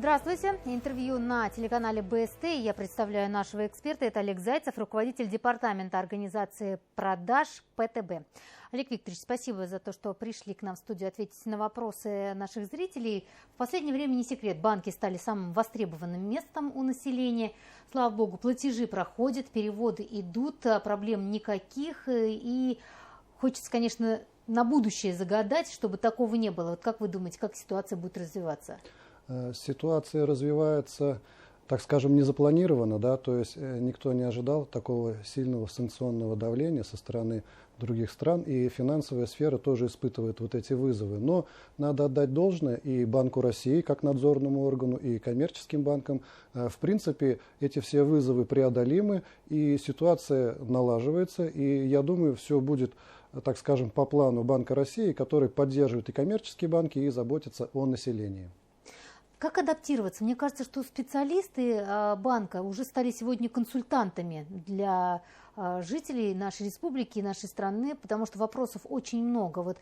Здравствуйте. Интервью на телеканале БСТ. Я представляю нашего эксперта. Это Олег Зайцев, руководитель департамента организации продаж ПТБ. Олег Викторович, спасибо за то, что пришли к нам в студию ответить на вопросы наших зрителей. В последнее время не секрет, банки стали самым востребованным местом у населения. Слава богу, платежи проходят, переводы идут, проблем никаких. И хочется, конечно, на будущее загадать, чтобы такого не было. Вот как вы думаете, как ситуация будет развиваться? Ситуация развивается, так скажем, незапланированно, да, то есть никто не ожидал такого сильного санкционного давления со стороны других стран, и финансовая сфера тоже испытывает вот эти вызовы. Но надо отдать должное и Банку России, как надзорному органу, и коммерческим банкам. В принципе, эти все вызовы преодолимы, и ситуация налаживается, и я думаю, все будет, так скажем, по плану Банка России, который поддерживает и коммерческие банки, и заботится о населении. Как адаптироваться? Мне кажется, что специалисты банка уже стали сегодня консультантами для жителей нашей республики, нашей страны, потому что вопросов очень много. Вот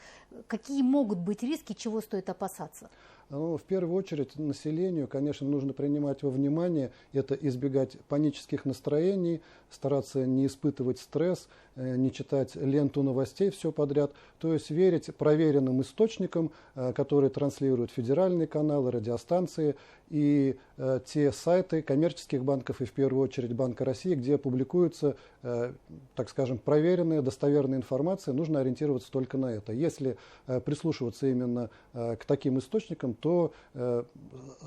какие могут быть риски, чего стоит опасаться? Ну, в первую очередь населению, конечно, нужно принимать во внимание, это избегать панических настроений, стараться не испытывать стресс, не читать ленту новостей все подряд, то есть верить проверенным источникам, которые транслируют федеральные каналы, радиостанции и те сайты коммерческих банков и в первую очередь Банка России, где публикуется, так скажем, проверенная, достоверная информация, нужно ориентироваться только на это. Если прислушиваться именно к таким источникам, то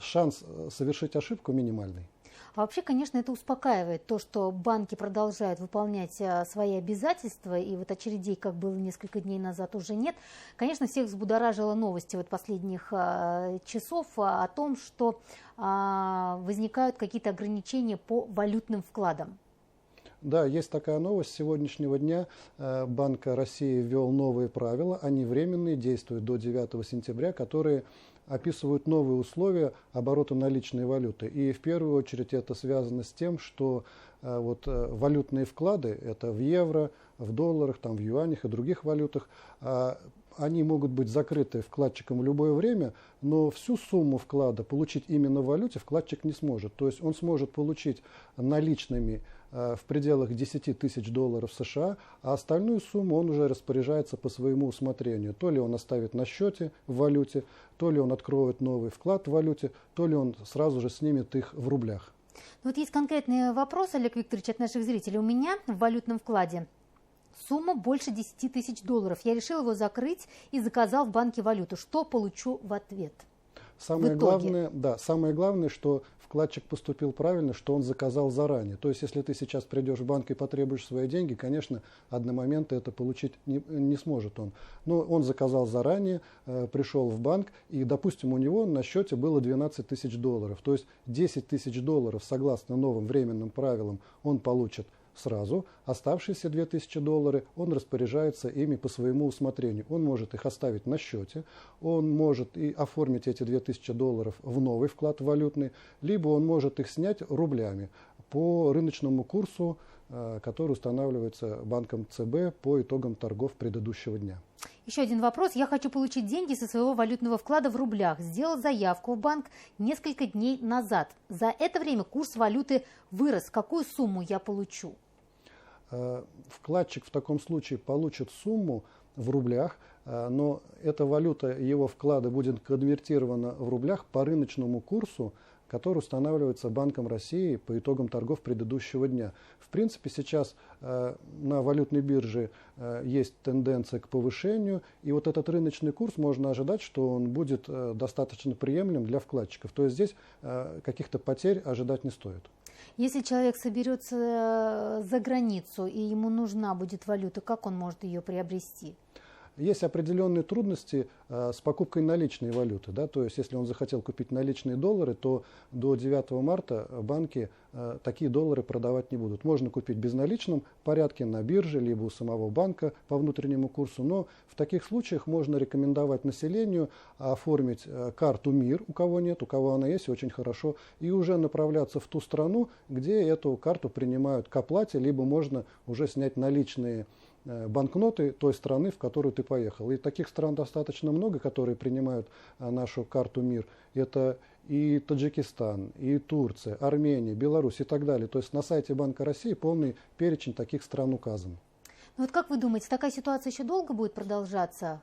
шанс совершить ошибку минимальный. А вообще, конечно, это успокаивает, то, что банки продолжают выполнять свои обязательства, и вот очередей, как было несколько дней назад, уже нет. Конечно, всех взбудоражило новости вот последних часов о том, что возникают какие-то ограничения по валютным вкладам. Да, есть такая новость. С сегодняшнего дня Банк России ввел новые правила, они временные, действуют до 9 сентября, которые описывают новые условия оборота наличной валюты. И в первую очередь это связано с тем, что валютные вклады, это в евро, в долларах, там, в юанях и других валютах, они могут быть закрыты вкладчиком в любое время, но всю сумму вклада получить именно в валюте вкладчик не сможет. То есть он сможет получить наличными в пределах 10 тысяч долларов США, а остальную сумму он уже распоряжается по своему усмотрению. То ли он оставит на счете в валюте, то ли он откроет новый вклад в валюте, то ли он сразу же снимет их в рублях. Вот есть конкретный вопрос, Олег Викторович, от наших зрителей. У меня в валютном вкладе сумма больше 10 тысяч долларов. Я решил его закрыть и заказал в банке валюту. Что получу в ответ? Самое главное, что вкладчик поступил правильно, что он заказал заранее. То есть, если ты сейчас придешь в банк и потребуешь свои деньги, конечно, одномоментно это получить не сможет он. Но он заказал заранее, пришел в банк, и, допустим, у него на счете было 12 тысяч долларов. То есть 10 тысяч долларов, согласно новым временным правилам, он получит сразу, оставшиеся 2000 долларов он распоряжается ими по своему усмотрению. Он может их оставить на счете, он может и оформить эти 2000 долларов в новый вклад валютный, либо он может их снять рублями по рыночному курсу, который устанавливается банком ЦБ по итогам торгов предыдущего дня. Еще один вопрос. Я хочу получить деньги со своего валютного вклада в рублях. Сделал заявку в банк несколько дней назад. За это время курс валюты вырос. Какую сумму я получу? Вкладчик в таком случае получит сумму в рублях, но эта валюта его вклада будет конвертирована в рублях по рыночному курсу, который устанавливается Банком России по итогам торгов предыдущего дня. В принципе, сейчас на валютной бирже есть тенденция к повышению, и вот этот рыночный курс можно ожидать, что он будет достаточно приемлем для вкладчиков. То есть здесь каких-то потерь ожидать не стоит. Если человек соберется за границу и ему нужна будет валюта, как он может ее приобрести? Есть определенные трудности с покупкой наличной валюты. Да? То есть, если он захотел купить наличные доллары, то до 9 марта банки такие доллары продавать не будут. Можно купить в безналичном порядке на бирже, либо у самого банка по внутреннему курсу. Но в таких случаях можно рекомендовать населению оформить карту МИР, у кого нет, у кого она есть, очень хорошо, и уже направляться в ту страну, где эту карту принимают к оплате, либо можно уже снять наличные банкноты той страны, в которую ты поехал. И таких стран достаточно много, которые принимают нашу карту МИР. Это и Таджикистан, и Турция, Армения, Беларусь и так далее. То есть на сайте Банка России полный перечень таких стран указан. Ну вот как вы думаете, такая ситуация еще долго будет продолжаться?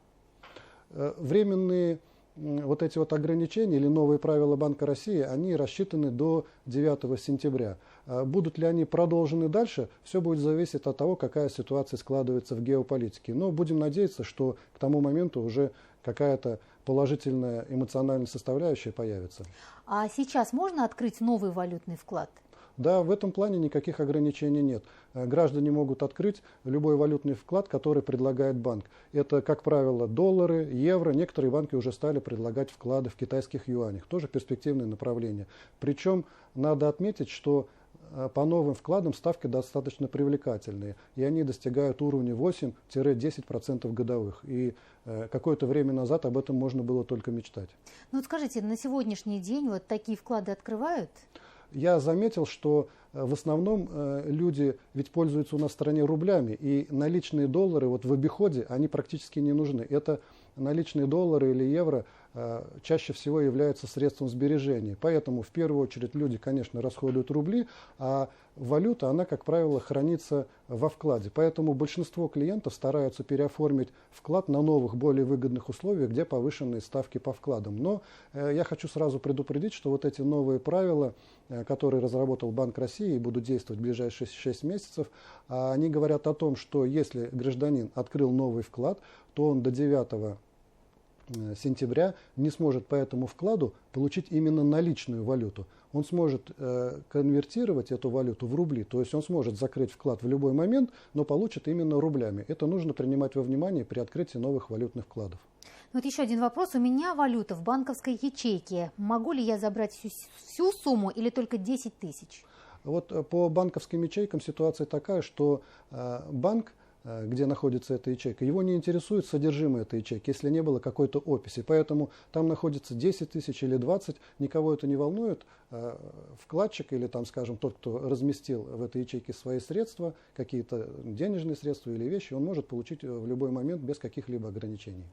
Временные вот эти вот ограничения или новые правила Банка России, они рассчитаны до 9 сентября. Будут ли они продолжены дальше, все будет зависеть от того, какая ситуация складывается в геополитике. Но будем надеяться, что к тому моменту уже какая-то положительная эмоциональная составляющая появится. А сейчас можно открыть новый валютный вклад? Да, в этом плане никаких ограничений нет. Граждане могут открыть любой валютный вклад, который предлагает банк. Это, как правило, доллары, евро. Некоторые банки уже стали предлагать вклады в китайских юанях. Тоже перспективное направление. Причем надо отметить, что по новым вкладам ставки достаточно привлекательные. И они достигают уровня 8-10% годовых. И какое-то время назад об этом можно было только мечтать. Ну вот скажите, на сегодняшний день вот такие вклады открывают? Я заметил, что в основном люди ведь пользуются у нас в стране рублями, и наличные доллары вот в обиходе, они практически не нужны. Это наличные доллары или евро чаще всего являются средством сбережения. Поэтому в первую очередь люди, конечно, расходуют рубли, а валюта, она, как правило, хранится во вкладе. Поэтому большинство клиентов стараются переоформить вклад на новых, более выгодных условиях, где повышенные ставки по вкладам. Но я хочу сразу предупредить, что вот эти новые правила, которые разработал Банк России и будут действовать в ближайшие 6 месяцев, они говорят о том, что если гражданин открыл новый вклад, то он до 9 сентября не сможет по этому вкладу получить именно наличную валюту. Он сможет конвертировать эту валюту в рубли, то есть он сможет закрыть вклад в любой момент, но получит именно рублями. Это нужно принимать во внимание при открытии новых валютных вкладов. Вот еще один вопрос. У меня валюта в банковской ячейке. Могу ли я забрать всю сумму или только 10 тысяч? Вот по банковским ячейкам ситуация такая, что банк, где находится эта ячейка, его не интересует содержимое этой ячейки, если не было какой-то описи. Поэтому там находится 10 тысяч или 20, никого это не волнует. Вкладчик или, там, скажем, тот, кто разместил в этой ячейке свои средства, какие-то денежные средства или вещи, он может получить в любой момент без каких-либо ограничений.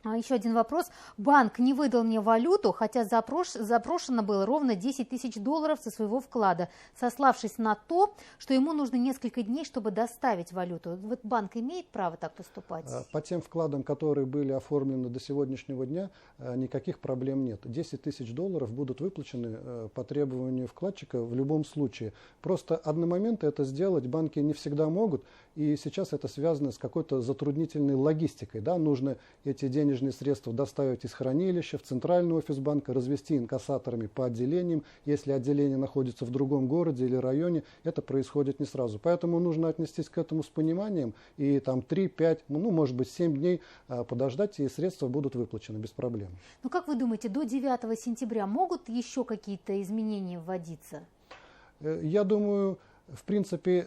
Еще один вопрос. Банк не выдал мне валюту, хотя запрошено было ровно 10 тысяч долларов со своего вклада, сославшись на то, что ему нужно несколько дней, чтобы доставить валюту. Вот банк имеет право так поступать? По тем вкладам, которые были оформлены до сегодняшнего дня, никаких проблем нет. 10 тысяч долларов будут выплачены по требованию вкладчика в любом случае. Просто одномоментно это сделать банки не всегда могут, и сейчас это связано с какой-то затруднительной логистикой. Да? Нужно эти денежные средства доставить из хранилища в центральный офис банка, развести инкассаторами по отделениям. Если отделение находится в другом городе или районе, это происходит не сразу. Поэтому нужно отнестись к этому с пониманием и там 3-5, ну может быть 7 дней подождать, и средства будут выплачены без проблем. Ну как вы думаете, до 9 сентября могут еще какие-то изменения вводиться? Я думаю, в принципе,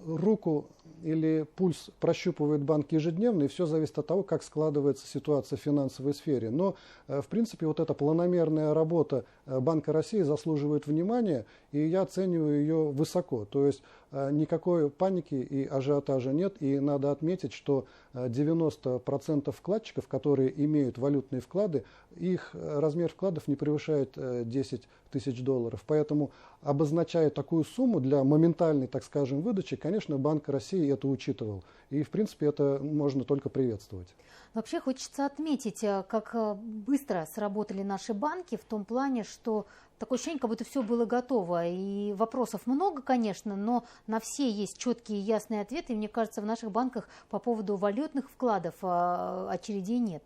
руку или пульс прощупывает банк ежедневно, и все зависит от того, как складывается ситуация в финансовой сфере. Но, в принципе, вот эта планомерная работа Банка России заслуживает внимания, и я оцениваю ее высоко. То есть никакой паники и ажиотажа нет, и надо отметить, что 90% вкладчиков, которые имеют валютные вклады, их размер вкладов не превышает 10 тысяч долларов. Поэтому, обозначая такую сумму для моментальной, так скажем, выдачи, конечно, Банк России это учитывал. И, в принципе, это можно только приветствовать. Вообще хочется отметить, как быстро сработали наши банки в том плане, что такое ощущение, как будто все было готово. И вопросов много, конечно, но на все есть четкие и ясные ответы. И мне кажется, в наших банках по поводу валютных вкладов очередей нет.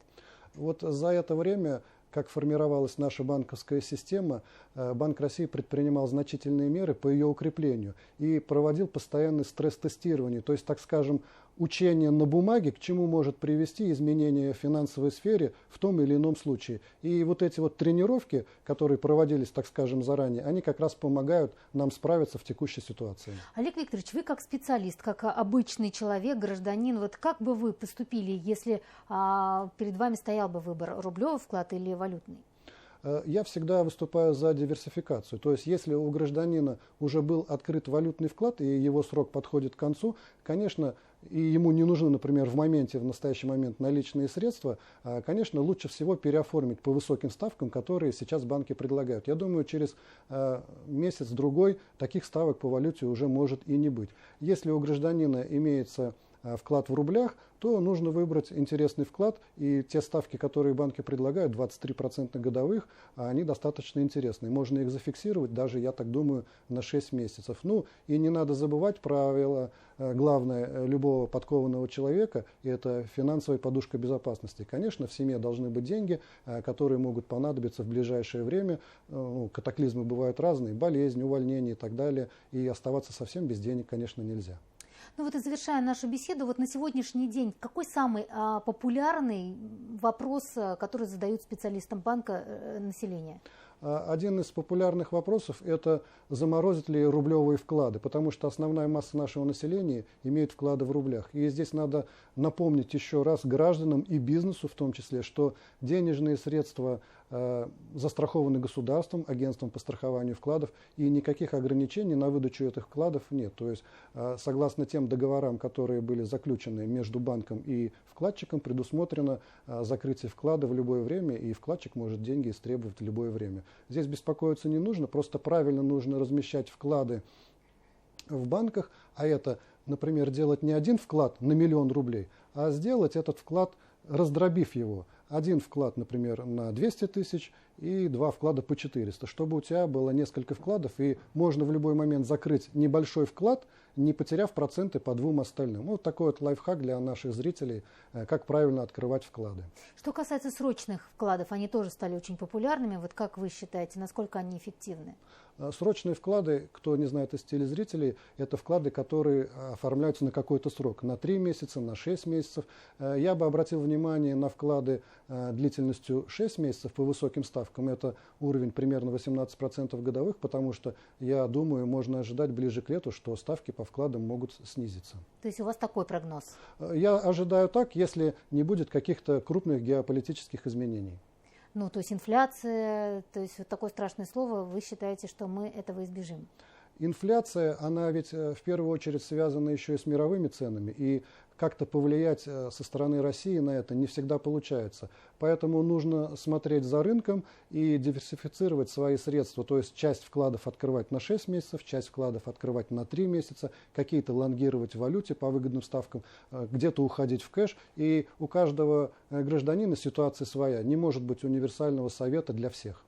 Вот за это время, как формировалась наша банковская система, Банк России предпринимал значительные меры по ее укреплению и проводил постоянное стресс-тестирование, то есть, так скажем, учение на бумаге, к чему может привести изменение в финансовой сфере в том или ином случае. И вот эти вот тренировки, которые проводились, так скажем, заранее, они как раз помогают нам справиться в текущей ситуации. Олег Викторович, вы как специалист, как обычный человек, гражданин, вот как бы вы поступили, если перед вами стоял бы выбор, рублевый вклад или валютный? Я всегда выступаю за диверсификацию. То есть, если у гражданина уже был открыт валютный вклад и его срок подходит к концу, конечно, и ему не нужны, например, в настоящий момент наличные средства, конечно, лучше всего переоформить по высоким ставкам, которые сейчас банки предлагают. Я думаю, через месяц-другой таких ставок по валюте уже может и не быть. Если у гражданина имеется вклад в рублях, то нужно выбрать интересный вклад, и те ставки, которые банки предлагают, 23% годовых, они достаточно интересные. Можно их зафиксировать даже, я так думаю, на 6 месяцев. Ну и не надо забывать правило, главное, любого подкованного человека, и это финансовая подушка безопасности. Конечно, в семье должны быть деньги, которые могут понадобиться в ближайшее время. Катаклизмы бывают разные, болезни, увольнения и так далее, и оставаться совсем без денег, конечно, нельзя. Ну вот и завершая нашу беседу, вот на сегодняшний день какой самый популярный вопрос, который задают специалистам банка населения? Один из популярных вопросов – это заморозить ли рублевые вклады, потому что основная масса нашего населения имеет вклады в рублях. И здесь надо напомнить еще раз гражданам и бизнесу в том числе, что денежные средства застрахованы государством, агентством по страхованию вкладов, и никаких ограничений на выдачу этих вкладов нет. То есть, согласно тем договорам, которые были заключены между банком и вкладчиком, предусмотрено закрытие вклада в любое время, и вкладчик может деньги истребовать в любое время. Здесь беспокоиться не нужно, просто правильно нужно размещать вклады в банках, а это, например, делать не один вклад на 1 000 000 рублей, а сделать этот вклад, раздробив его. Один вклад, например, на 200 тысяч и 2 вклада по 400, чтобы у тебя было несколько вкладов, и можно в любой момент закрыть небольшой вклад, не потеряв проценты по 2 остальным. Вот такой вот лайфхак для наших зрителей, как правильно открывать вклады. Что касается срочных вкладов, они тоже стали очень популярными. Вот как вы считаете, насколько они эффективны? Срочные вклады, кто не знает из телезрителей, это вклады, которые оформляются на какой-то срок, на 3 месяца, на 6 месяцев. Я бы обратил внимание на вклады длительностью 6 месяцев по высоким ставкам. Это уровень примерно 18% годовых, потому что, я думаю, можно ожидать ближе к лету, что ставки по вкладам могут снизиться. То есть у вас такой прогноз? Я ожидаю так, если не будет каких-то крупных геополитических изменений. Ну, то есть инфляция, то есть вот такое страшное слово, вы считаете, что мы этого избежим? Инфляция, она ведь в первую очередь связана еще и с мировыми ценами, и как-то повлиять со стороны России на это не всегда получается. Поэтому нужно смотреть за рынком и диверсифицировать свои средства, то есть часть вкладов открывать на 6 месяцев, часть вкладов открывать на 3 месяца, какие-то лонгировать в валюте по выгодным ставкам, где-то уходить в кэш. И у каждого гражданина ситуация своя, не может быть универсального совета для всех.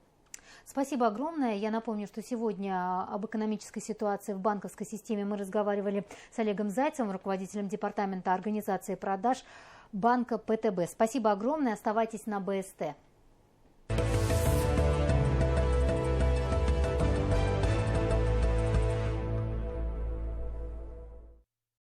Спасибо огромное. Я напомню, что сегодня об экономической ситуации в банковской системе мы разговаривали с Олегом Зайцевым, руководителем департамента организации продаж банка ПТБ. Спасибо огромное. Оставайтесь на БСТ.